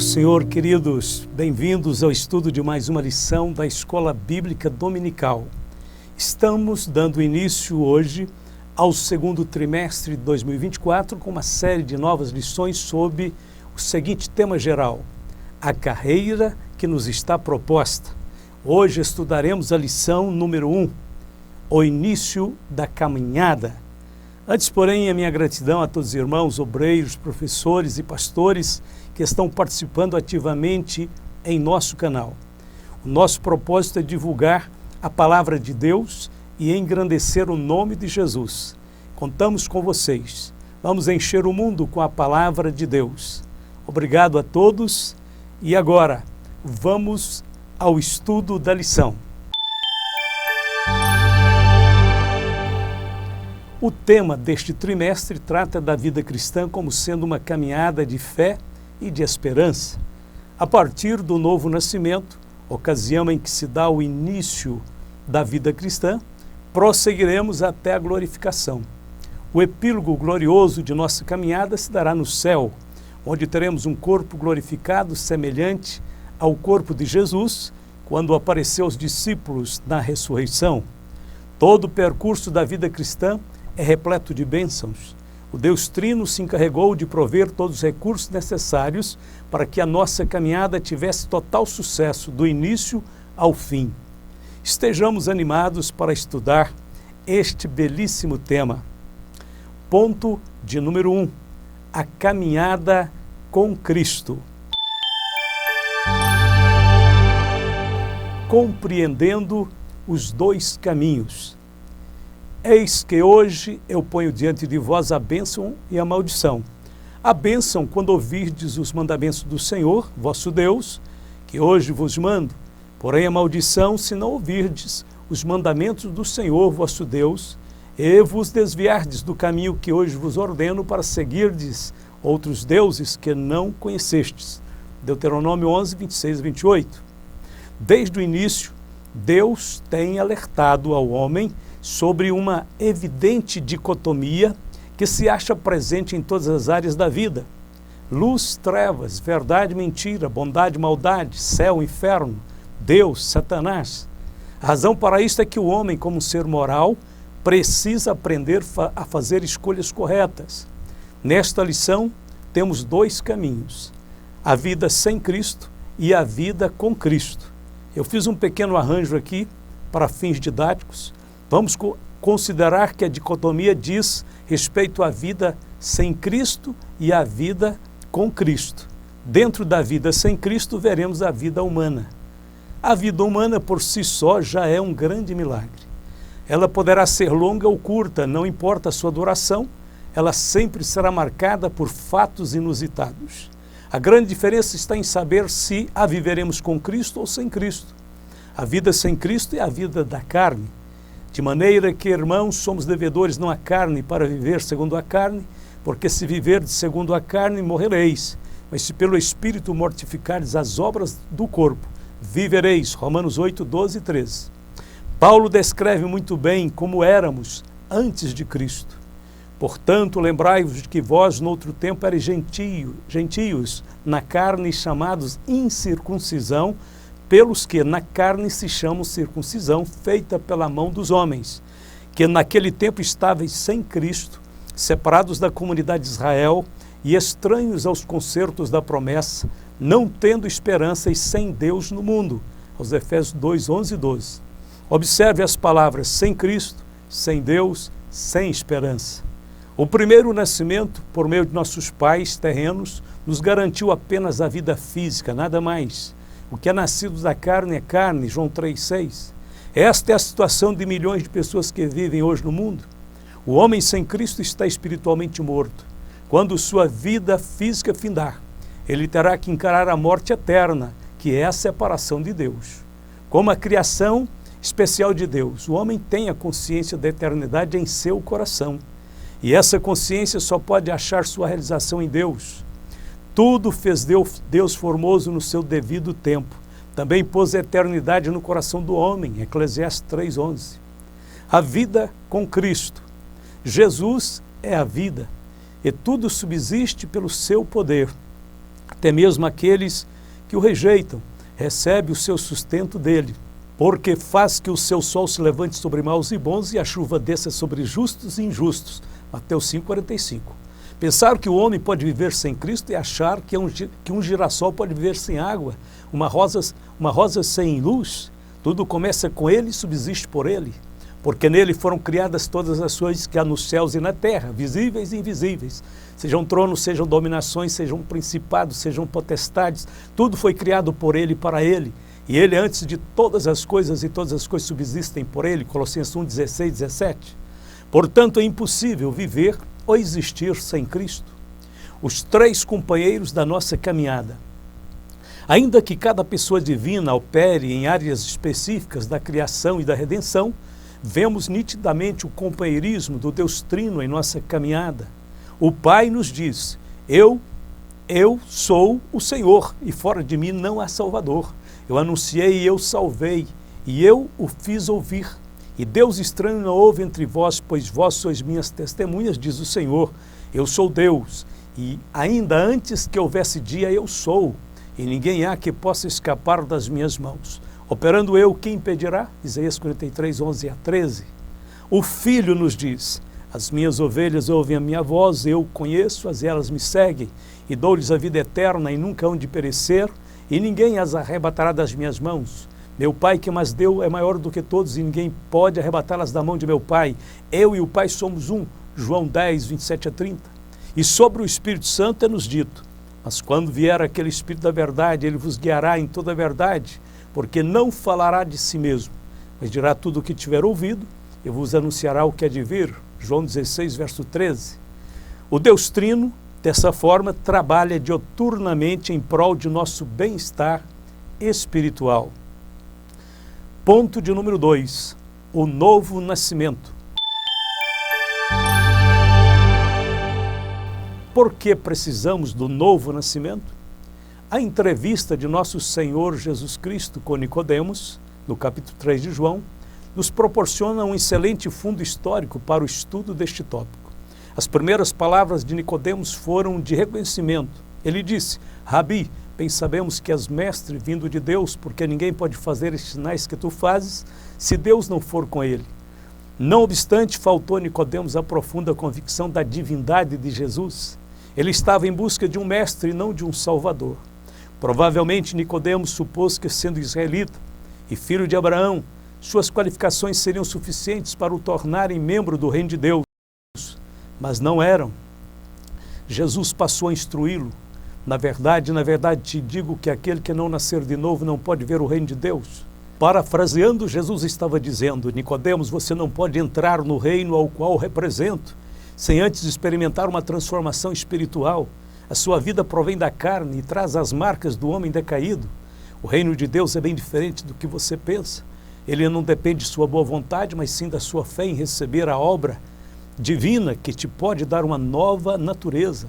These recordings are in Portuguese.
do Senhor, queridos, bem-vindos ao estudo de mais uma lição da Escola Bíblica Dominical. Estamos dando início hoje ao segundo trimestre de 2024 com uma série de novas lições sobre o seguinte tema geral: a carreira que nos está proposta. Hoje estudaremos a lição número 1, o início da caminhada. Antes, porém, a minha gratidão a todos os irmãos, obreiros, professores e pastores que estão participando ativamente em nosso canal. O nosso propósito é divulgar a palavra de Deus e engrandecer o nome de Jesus. Contamos com vocês. Vamos encher o mundo com a palavra de Deus. Obrigado a todos e agora vamos ao estudo da lição. O tema deste trimestre trata da vida cristã como sendo uma caminhada de fé e de esperança. A partir do novo nascimento, ocasião em que se dá o início da vida cristã, prosseguiremos até a glorificação. O epílogo glorioso de nossa caminhada se dará no céu, onde teremos um corpo glorificado semelhante ao corpo de Jesus, quando apareceu aos discípulos na ressurreição. Todo o percurso da vida cristã é repleto de bênçãos. O Deus Trino se encarregou de prover todos os recursos necessários para que a nossa caminhada tivesse total sucesso do início ao fim. Estejamos animados para estudar este belíssimo tema. Ponto de número 1, a caminhada com Cristo. Compreendendo os dois caminhos. Eis que hoje eu ponho diante de vós a bênção e a maldição. A bênção, quando ouvirdes os mandamentos do Senhor, vosso Deus, que hoje vos mando. Porém a maldição, se não ouvirdes os mandamentos do Senhor, vosso Deus, e vos desviardes do caminho que hoje vos ordeno para seguirdes outros deuses que não conhecestes. Deuteronômio 11, 26 e 28. Desde o início, Deus tem alertado ao homem sobre uma evidente dicotomia que se acha presente em todas as áreas da vida. Luz, trevas, verdade, mentira, bondade, maldade, céu, inferno, Deus, Satanás. A razão para isso é que o homem, como um ser moral, precisa aprender a fazer escolhas corretas. Nesta lição, temos dois caminhos: a vida sem Cristo e a vida com Cristo. Eu fiz um pequeno arranjo aqui para fins didáticos. Vamos considerar que a dicotomia diz respeito à vida sem Cristo e à vida com Cristo. Dentro da vida sem Cristo, veremos a vida humana. A vida humana, por si só, já é um grande milagre. Ela poderá ser longa ou curta, não importa a sua duração, ela sempre será marcada por fatos inusitados. A grande diferença está em saber se a viveremos com Cristo ou sem Cristo. A vida sem Cristo é a vida da carne. De maneira que, irmãos, somos devedores não à carne para viver segundo a carne, porque se viverdes segundo a carne, morrereis. Mas se pelo Espírito mortificardes as obras do corpo, vivereis. Romanos 8, 12 e 13. Paulo descreve muito bem como éramos antes de Cristo. Portanto, lembrai-vos de que vós, noutro tempo, erais gentios na carne, chamados incircuncisão, pelos que na carne se chamam circuncisão, feita pela mão dos homens, que naquele tempo estáveis sem Cristo, separados da comunidade de Israel e estranhos aos concertos da promessa, não tendo esperança e sem Deus no mundo. Aos Efésios 2, 11 e 12. Observe as palavras: sem Cristo, sem Deus, sem esperança. O primeiro nascimento, por meio de nossos pais terrenos, nos garantiu apenas a vida física, nada mais. O que é nascido da carne é carne, João 3,6. Esta é a situação de milhões de pessoas que vivem hoje no mundo. O homem sem Cristo está espiritualmente morto. Quando sua vida física findar, ele terá que encarar a morte eterna, que é a separação de Deus. Como a criação especial de Deus, o homem tem a consciência da eternidade em seu coração. E essa consciência só pode achar sua realização em Deus. Tudo fez Deus formoso no seu devido tempo. Também pôs a eternidade no coração do homem, Eclesiastes 3,11. A vida com Cristo. Jesus é a vida, e tudo subsiste pelo seu poder. Até mesmo aqueles que o rejeitam, recebem o seu sustento dele, porque faz que o seu sol se levante sobre maus e bons e a chuva desça sobre justos e injustos. Mateus 5,45. Pensar que o homem pode viver sem Cristo é achar que um girassol pode viver sem água, uma rosa sem luz. Tudo começa com ele e subsiste por ele, porque nele foram criadas todas as coisas que há nos céus e na terra, visíveis e invisíveis. Sejam tronos, sejam dominações, sejam principados, sejam potestades, tudo foi criado por ele e para ele. E ele antes de todas as coisas, e todas as coisas subsistem por ele. Colossenses 1, 16, 17. Portanto, é impossível viver ou existir sem Cristo. Os três companheiros da nossa caminhada. Ainda que cada pessoa divina opere em áreas específicas da criação e da redenção, vemos nitidamente o companheirismo do Deus Trino em nossa caminhada. O Pai nos diz: eu sou o Senhor, e fora de mim não há Salvador. Eu anunciei e eu salvei, e eu o fiz ouvir. E Deus estranho não houve entre vós, pois vós sois minhas testemunhas, diz o Senhor. Eu sou Deus, e ainda antes que houvesse dia eu sou, e ninguém há que possa escapar das minhas mãos. Operando eu, quem impedirá? Isaías 43, 11 a 13. O Filho nos diz: as minhas ovelhas ouvem a minha voz, eu conheço-as e elas me seguem, e dou-lhes a vida eterna e nunca hão de perecer, e ninguém as arrebatará das minhas mãos. Meu Pai que mas deu é maior do que todos, e ninguém pode arrebatá-las da mão de meu Pai. Eu e o Pai somos um. João 10, 27 a 30. E sobre o Espírito Santo é-nos dito: mas quando vier aquele Espírito da verdade, ele vos guiará em toda a verdade, porque não falará de si mesmo, mas dirá tudo o que tiver ouvido, e vos anunciará o que há de vir. João 16, verso 13. O Deus Trino, dessa forma, trabalha dioturnamente em prol de nosso bem-estar espiritual. Ponto de número 2. O novo nascimento. Por que precisamos do novo nascimento? A entrevista de nosso Senhor Jesus Cristo com Nicodemos, no capítulo 3 de João, nos proporciona um excelente fundo histórico para o estudo deste tópico. As primeiras palavras de Nicodemos foram de reconhecimento. Ele disse: Rabi, bem sabemos que és mestre vindo de Deus, porque ninguém pode fazer estes sinais que tu fazes, se Deus não for com ele. Não obstante, faltou a Nicodemos a profunda convicção da divindade de Jesus. Ele estava em busca de um mestre e não de um salvador. Provavelmente Nicodemos supôs que, sendo israelita e filho de Abraão, suas qualificações seriam suficientes para o tornarem membro do reino de Deus. Mas não eram. Jesus passou a instruí-lo. Na verdade te digo que aquele que não nascer de novo não pode ver o reino de Deus. Parafraseando, Jesus estava dizendo: Nicodemos, você não pode entrar no reino ao qual represento, sem antes experimentar uma transformação espiritual. A sua vida provém da carne e traz as marcas do homem decaído. O reino de Deus é bem diferente do que você pensa. Ele não depende de sua boa vontade, mas sim da sua fé em receber a obra divina que te pode dar uma nova natureza.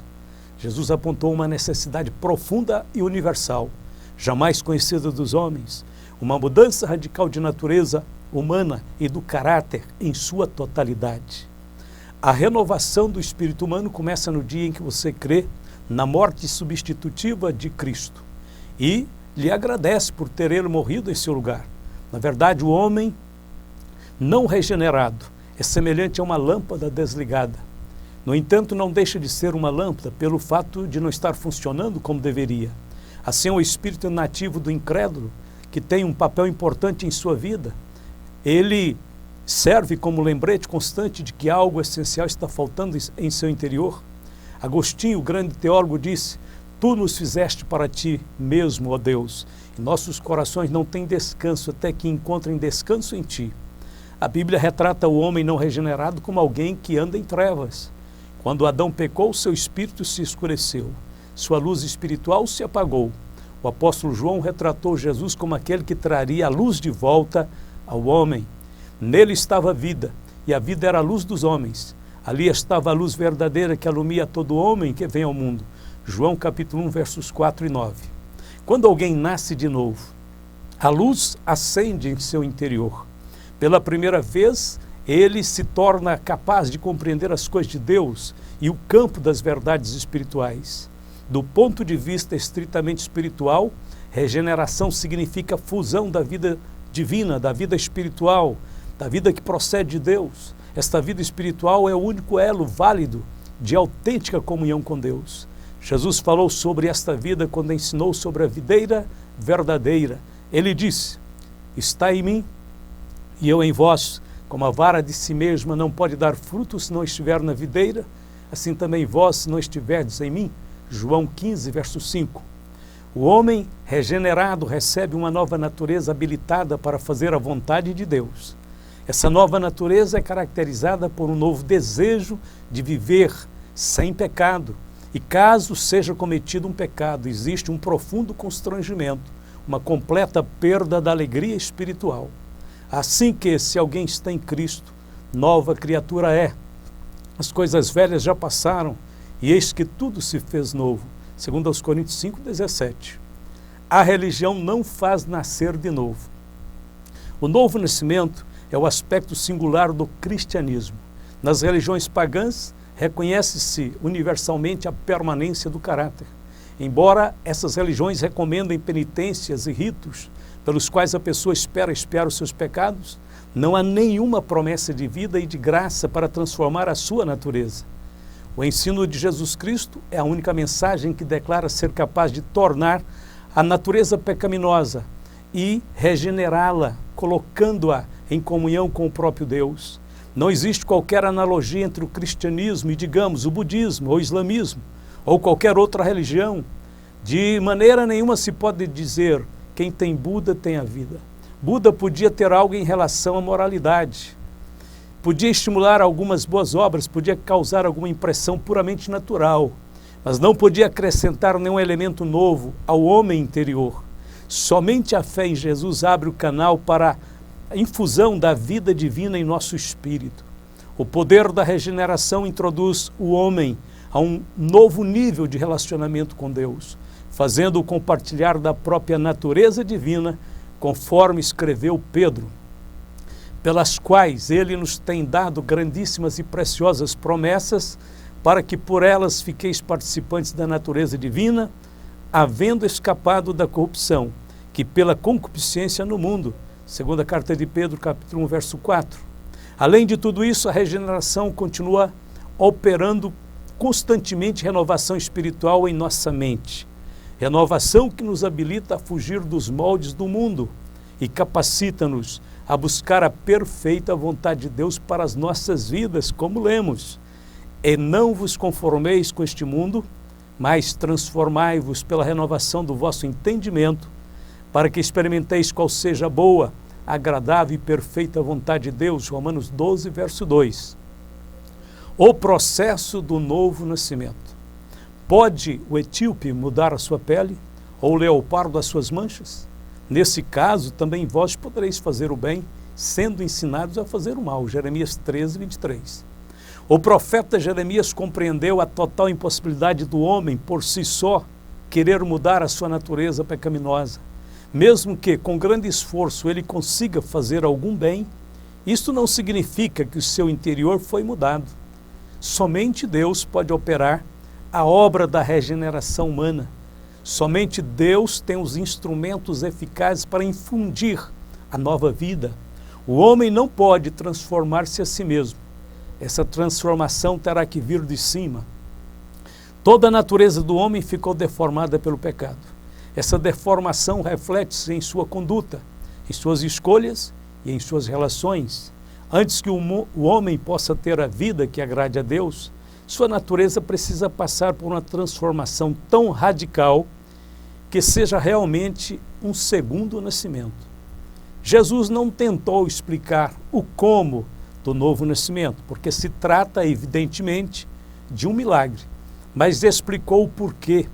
Jesus apontou uma necessidade profunda e universal, jamais conhecida dos homens, uma mudança radical de natureza humana e do caráter em sua totalidade. A renovação do espírito humano começa no dia em que você crê na morte substitutiva de Cristo e lhe agradece por ter ele morrido em seu lugar. Na verdade, o homem não regenerado é semelhante a uma lâmpada desligada. No entanto, não deixa de ser uma lâmpada pelo fato de não estar funcionando como deveria. Assim, o espírito nativo do incrédulo, que tem um papel importante em sua vida, ele serve como lembrete constante de que algo essencial está faltando em seu interior. Agostinho, o grande teólogo, disse: tu nos fizeste para ti mesmo, ó Deus, e nossos corações não têm descanso até que encontrem descanso em ti. A Bíblia retrata o homem não regenerado como alguém que anda em trevas. Quando Adão pecou, seu espírito se escureceu, sua luz espiritual se apagou. O apóstolo João retratou Jesus como aquele que traria a luz de volta ao homem. Nele estava a vida, e a vida era a luz dos homens. Ali estava a luz verdadeira que alumia todo homem que vem ao mundo. João capítulo 1, versos 4 e 9. Quando alguém nasce de novo, a luz acende em seu interior. Pela primeira vez, ele se torna capaz de compreender as coisas de Deus e o campo das verdades espirituais. Do ponto de vista estritamente espiritual, regeneração significa fusão da vida divina, da vida espiritual, da vida que procede de Deus. Esta vida espiritual é o único elo válido de autêntica comunhão com Deus. Jesus falou sobre esta vida quando ensinou sobre a videira verdadeira. Ele disse: está em mim e eu em vós, como a vara de si mesma não pode dar fruto se não estiver na videira, assim também vós, se não estiverdes em mim. João 15, verso 5. O homem regenerado recebe uma nova natureza habilitada para fazer a vontade de Deus. Essa nova natureza é caracterizada por um novo desejo de viver sem pecado. E caso seja cometido um pecado, existe um profundo constrangimento, uma completa perda da alegria espiritual. Assim que, se alguém está em Cristo, nova criatura é. As coisas velhas já passaram, e eis que tudo se fez novo. Segundo aos Coríntios 5,17. A religião não faz nascer de novo. O novo nascimento é o aspecto singular do cristianismo. Nas religiões pagãs, reconhece-se universalmente a permanência do caráter. Embora essas religiões recomendem penitências e ritos pelos quais a pessoa espera os seus pecados, não há nenhuma promessa de vida e de graça para transformar a sua natureza. O ensino de Jesus Cristo é a única mensagem que declara ser capaz de tornar a natureza pecaminosa e regenerá-la, colocando-a em comunhão com o próprio Deus. Não existe qualquer analogia entre o cristianismo e, digamos, o budismo ou o islamismo, ou qualquer outra religião. De maneira nenhuma se pode dizer: quem tem Buda tem a vida. Buda podia ter algo em relação à moralidade, podia estimular algumas boas obras, podia causar alguma impressão puramente natural, mas não podia acrescentar nenhum elemento novo ao homem interior. Somente a fé em Jesus abre o canal para a infusão da vida divina em nosso espírito. O poder da regeneração introduz o homem a um novo nível de relacionamento com Deus, fazendo-o compartilhar da própria natureza divina, conforme escreveu Pedro, pelas quais ele nos tem dado grandíssimas e preciosas promessas, para que por elas fiqueis participantes da natureza divina, havendo escapado da corrupção, que pela concupiscência no mundo, segunda carta de Pedro, capítulo 1, verso 4. Além de tudo isso, a regeneração continua operando constantemente renovação espiritual em nossa mente. Renovação que nos habilita a fugir dos moldes do mundo e capacita-nos a buscar a perfeita vontade de Deus para as nossas vidas, como lemos. E não vos conformeis com este mundo, mas transformai-vos pela renovação do vosso entendimento, para que experimenteis qual seja a boa, agradável e perfeita vontade de Deus. Romanos 12, verso 2. O processo do novo nascimento. Pode o etíope mudar a sua pele, ou o leopardo as suas manchas? Nesse caso, também vós podereis fazer o bem, sendo ensinados a fazer o mal. Jeremias 13, 23. O profeta Jeremias compreendeu a total impossibilidade do homem, por si só, querer mudar a sua natureza pecaminosa. Mesmo que, com grande esforço, ele consiga fazer algum bem, isto não significa que o seu interior foi mudado. Somente Deus pode operar a obra da regeneração humana. Somente Deus tem os instrumentos eficazes para infundir a nova vida. O homem não pode transformar-se a si mesmo. Essa transformação terá que vir de cima. Toda a natureza do homem ficou deformada pelo pecado. Essa deformação reflete-se em sua conduta, em suas escolhas e em suas relações. Antes que o homem possa ter a vida que agrade a Deus, sua natureza precisa passar por uma transformação tão radical que seja realmente um segundo nascimento. Jesus não tentou explicar o como do novo nascimento, porque se trata, evidentemente, de um milagre, mas explicou o porquê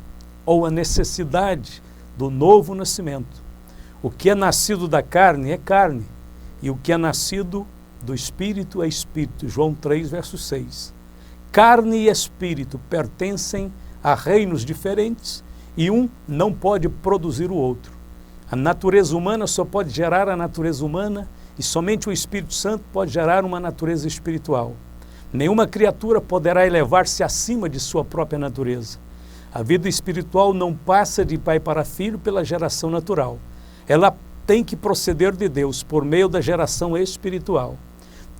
ou a necessidade do novo nascimento. O que é nascido da carne é carne, e o que é nascido do Espírito é Espírito. João 3, verso 6. Carne e Espírito pertencem a reinos diferentes e um não pode produzir o outro. A natureza humana só pode gerar a natureza humana e somente o Espírito Santo pode gerar uma natureza espiritual. Nenhuma criatura poderá elevar-se acima de sua própria natureza. A vida espiritual não passa de pai para filho pela geração natural. Ela tem que proceder de Deus por meio da geração espiritual.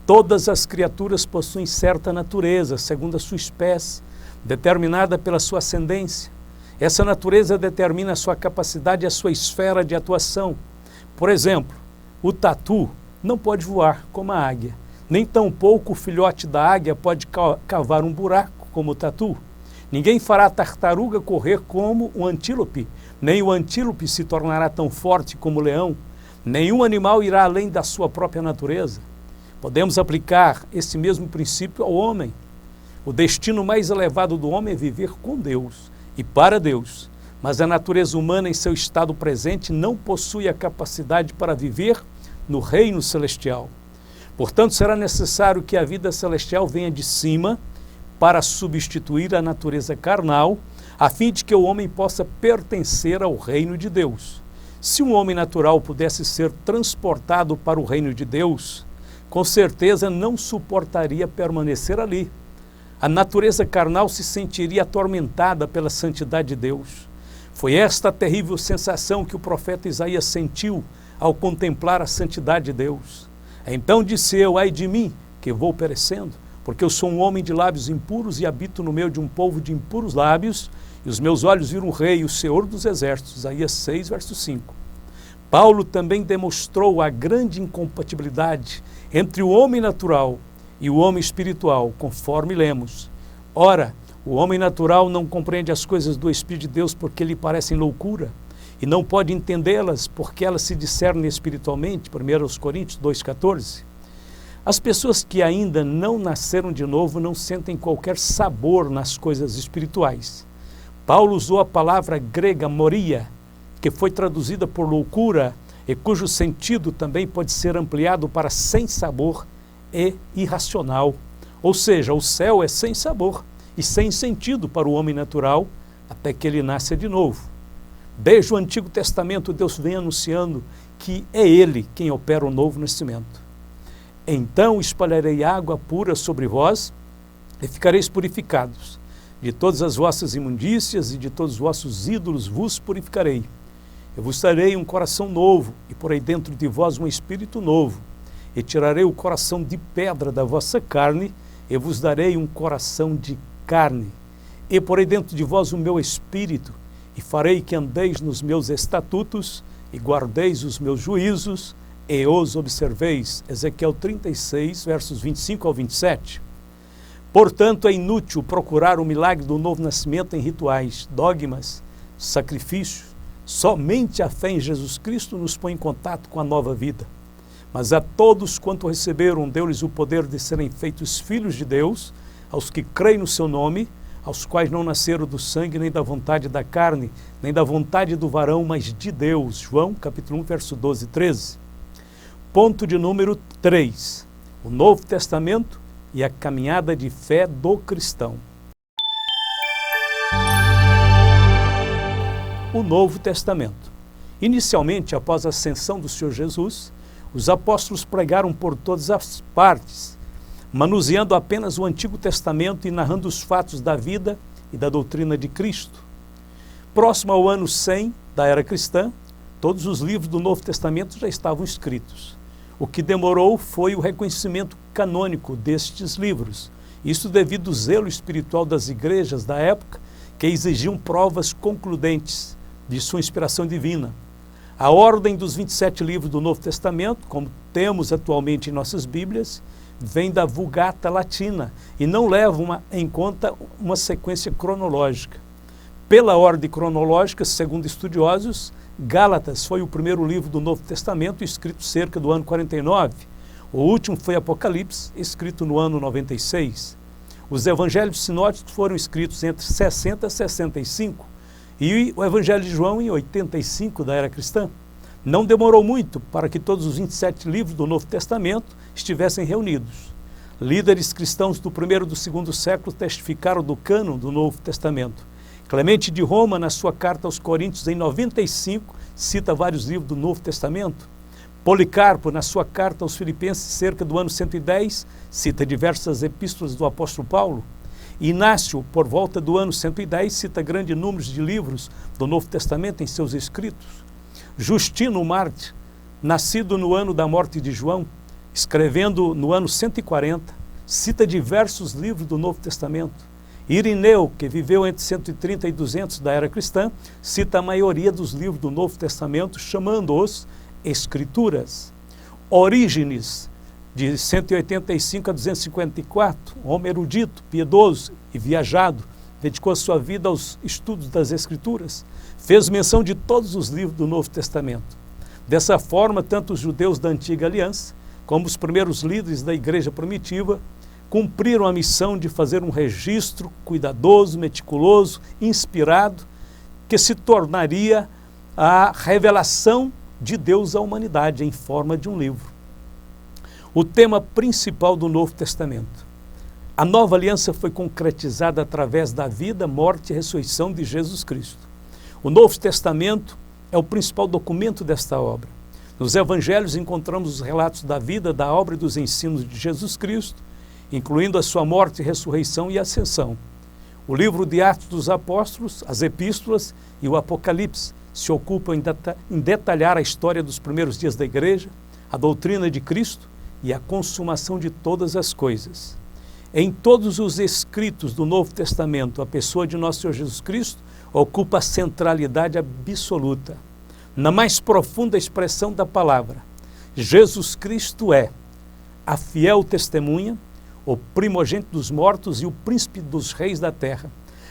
Todas as criaturas possuem certa natureza, segundo a sua espécie, determinada pela sua ascendência. Essa natureza determina a sua capacidade e a sua esfera de atuação. Por exemplo, o tatu não pode voar como a águia, nem tampouco o filhote da águia pode cavar um buraco como o tatu. Ninguém fará a tartaruga correr como o antílope, nem o antílope se tornará tão forte como o leão. Nenhum animal irá além da sua própria natureza. Podemos aplicar esse mesmo princípio ao homem. O destino mais elevado do homem é viver com Deus e para Deus, mas a natureza humana em seu estado presente não possui a capacidade para viver no reino celestial. Portanto, será necessário que a vida celestial venha de cima para substituir a natureza carnal, a fim de que o homem possa pertencer ao reino de Deus. Se um homem natural pudesse ser transportado para o reino de Deus, com certeza não suportaria permanecer ali. A natureza carnal se sentiria atormentada pela santidade de Deus. Foi esta a terrível sensação que o profeta Isaías sentiu ao contemplar a santidade de Deus. Então disse eu, ai de mim, que vou perecendo, porque eu sou um homem de lábios impuros e habito no meio de um povo de impuros lábios, e os meus olhos viram o Rei, o Senhor dos Exércitos. Isaías 6, verso 5. Paulo também demonstrou a grande incompatibilidade entre o homem natural e o homem espiritual, conforme lemos. Ora, o homem natural não compreende as coisas do Espírito de Deus porque lhe parecem loucura, e não pode entendê-las porque elas se discernem espiritualmente, 1 Coríntios 2,14. As pessoas que ainda não nasceram de novo não sentem qualquer sabor nas coisas espirituais. Paulo usou a palavra grega moria, que foi traduzida por loucura e cujo sentido também pode ser ampliado para sem sabor e irracional. Ou seja, o céu é sem sabor e sem sentido para o homem natural até que ele nasça de novo. Desde o Antigo Testamento, Deus vem anunciando que é Ele quem opera o novo nascimento. Então espalharei água pura sobre vós e ficareis purificados. De todas as vossas imundícias e de todos os vossos ídolos vos purificarei. Eu vos darei um coração novo e porei dentro de vós um espírito novo. E tirarei o coração de pedra da vossa carne e vos darei um coração de carne. E porei dentro de vós o meu espírito e farei que andeis nos meus estatutos e guardeis os meus juízos e os observeis. Ezequiel 36, versos 25 ao 27. Portanto, é inútil procurar o milagre do novo nascimento em rituais, dogmas, sacrifícios. Somente a fé em Jesus Cristo nos põe em contato com a nova vida. Mas a todos quanto receberam, deu-lhes o poder de serem feitos filhos de Deus, aos que creem no seu nome, aos quais não nasceram do sangue, nem da vontade da carne, nem da vontade do varão, mas de Deus. João, capítulo 1, verso 12 e 13. Ponto de número 3. O Novo Testamento e a caminhada de fé do cristão. O Novo Testamento. Inicialmente, após a ascensão do Senhor Jesus, os apóstolos pregaram por todas as partes, manuseando apenas o Antigo Testamento e narrando os fatos da vida e da doutrina de Cristo. Próximo ao ano 100 da era cristã, todos os livros do Novo Testamento já estavam escritos. O que demorou foi o reconhecimento canônico destes livros, isso devido ao zelo espiritual das igrejas da época, que exigiam provas concludentes de sua inspiração divina. A ordem dos 27 livros do Novo Testamento, como temos atualmente em nossas Bíblias, vem da Vulgata Latina e não leva em conta uma sequência cronológica. Pela ordem cronológica, segundo estudiosos, Gálatas foi o primeiro livro do Novo Testamento, escrito cerca do ano 49. O último foi Apocalipse, escrito no ano 96. Os evangelhos sinóticos foram escritos entre 60 e 65 e o Evangelho de João em 85 da era cristã. Não demorou muito para que todos os 27 livros do Novo Testamento estivessem reunidos. Líderes cristãos do primeiro e do segundo século testificaram do cânon do Novo Testamento. Clemente de Roma, na sua carta aos Coríntios, em 95, cita vários livros do Novo Testamento. Policarpo, na sua carta aos Filipenses, cerca do ano 110, cita diversas epístolas do apóstolo Paulo. Inácio, por volta do ano 110, cita grande número de livros do Novo Testamento em seus escritos. Justino Marte, nascido no ano da morte de João, escrevendo no ano 140, cita diversos livros do Novo Testamento. Irineu, que viveu entre 130 e 200 da era cristã, cita a maioria dos livros do Novo Testamento, chamando-os Escrituras. Orígenes, de 185 a 254, homem erudito, piedoso e viajado, dedicou a sua vida aos estudos das Escrituras, fez menção de todos os livros do Novo Testamento. Dessa forma, tanto os judeus da Antiga Aliança, como os primeiros líderes da Igreja Primitiva, cumpriram a missão de fazer um registro cuidadoso, meticuloso, inspirado, que se tornaria a revelação de Deus à humanidade em forma de um livro. O tema principal do Novo Testamento. A nova aliança foi concretizada através da vida, morte e ressurreição de Jesus Cristo. O Novo Testamento é o principal documento desta obra. Nos evangelhos encontramos os relatos da vida, da obra e dos ensinos de Jesus Cristo, incluindo a sua morte, ressurreição e ascensão. O livro de Atos dos Apóstolos, as Epístolas e o Apocalipse se ocupam em detalhar a história dos primeiros dias da Igreja, a doutrina de Cristo e a consumação de todas as coisas. Em todos os escritos do Novo Testamento, a pessoa de nosso Senhor Jesus Cristo ocupa a centralidade absoluta. Na mais profunda expressão da palavra, Jesus Cristo é a fiel testemunha, o primogênito dos mortos e o príncipe dos reis da terra,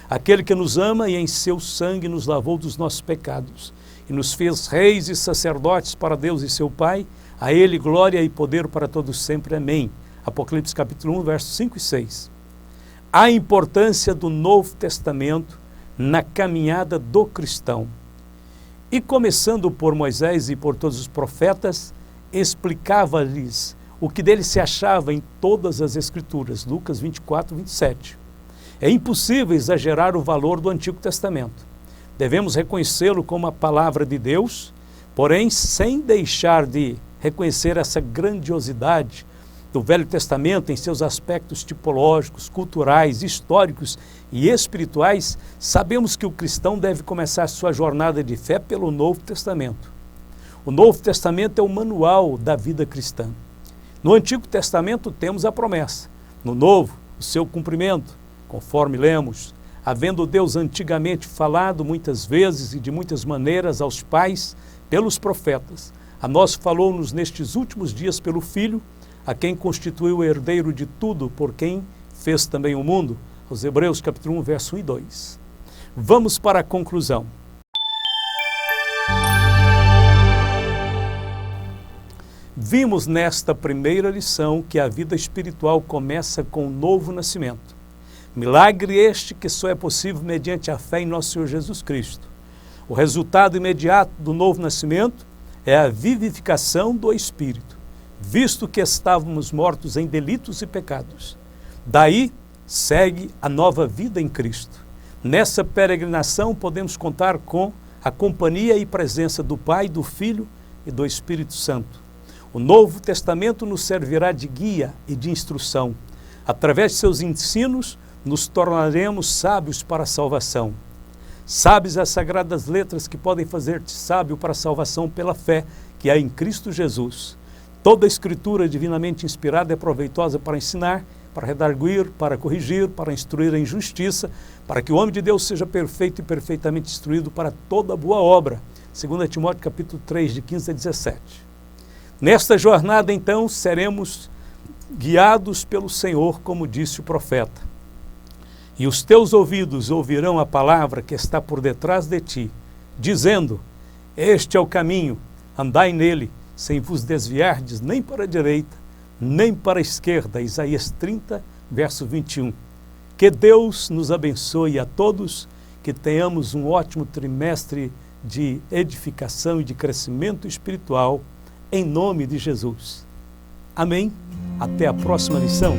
aquele que nos ama e em seu sangue nos lavou dos nossos pecados e nos fez reis e sacerdotes para Deus e seu Pai, a Ele glória e poder para todos sempre. Amém. Apocalipse capítulo 1, versos 5 e 6. A importância do Novo Testamento na caminhada do cristão. E começando por Moisés e por todos os profetas, explicava-lhes o que dele se achava em todas as Escrituras, Lucas 24, 27. É impossível exagerar o valor do Antigo Testamento. Devemos reconhecê-lo como a palavra de Deus, porém sem deixar de reconhecer essa grandiosidade do Velho Testamento em seus aspectos tipológicos, culturais, históricos e espirituais. Sabemos que o cristão deve começar sua jornada de fé pelo Novo Testamento. O Novo Testamento é o manual da vida cristã. No Antigo Testamento temos a promessa, no Novo, o seu cumprimento, conforme lemos, havendo Deus antigamente falado muitas vezes e de muitas maneiras aos pais pelos profetas, a nós falou-nos nestes últimos dias pelo Filho, a quem constituiu o herdeiro de tudo, por quem fez também o mundo, aos Hebreus capítulo 1, verso 1 e 2. Vamos para a conclusão. Vimos nesta primeira lição que a vida espiritual começa com o novo nascimento. Milagre este que só é possível mediante a fé em nosso Senhor Jesus Cristo. O resultado imediato do novo nascimento é a vivificação do Espírito, visto que estávamos mortos em delitos e pecados. Daí segue a nova vida em Cristo. Nessa peregrinação podemos contar com a companhia e presença do Pai, do Filho e do Espírito Santo. O Novo Testamento nos servirá de guia e de instrução. Através de seus ensinos, nos tornaremos sábios para a salvação. Sabes as sagradas letras que podem fazer-te sábio para a salvação pela fé que há em Cristo Jesus. Toda a Escritura divinamente inspirada é proveitosa para ensinar, para redarguir, para corrigir, para instruir em justiça, para que o homem de Deus seja perfeito e perfeitamente instruído para toda boa obra. 2 Timóteo capítulo 3, de 15 a 17. Nesta jornada, então, seremos guiados pelo Senhor, como disse o profeta. E os teus ouvidos ouvirão a palavra que está por detrás de ti, dizendo: este é o caminho, andai nele, sem vos desviardes nem para a direita, nem para a esquerda. Isaías 30, verso 21. Que Deus nos abençoe a todos, que tenhamos um ótimo trimestre de edificação e de crescimento espiritual, em nome de Jesus. Amém? Até a próxima lição.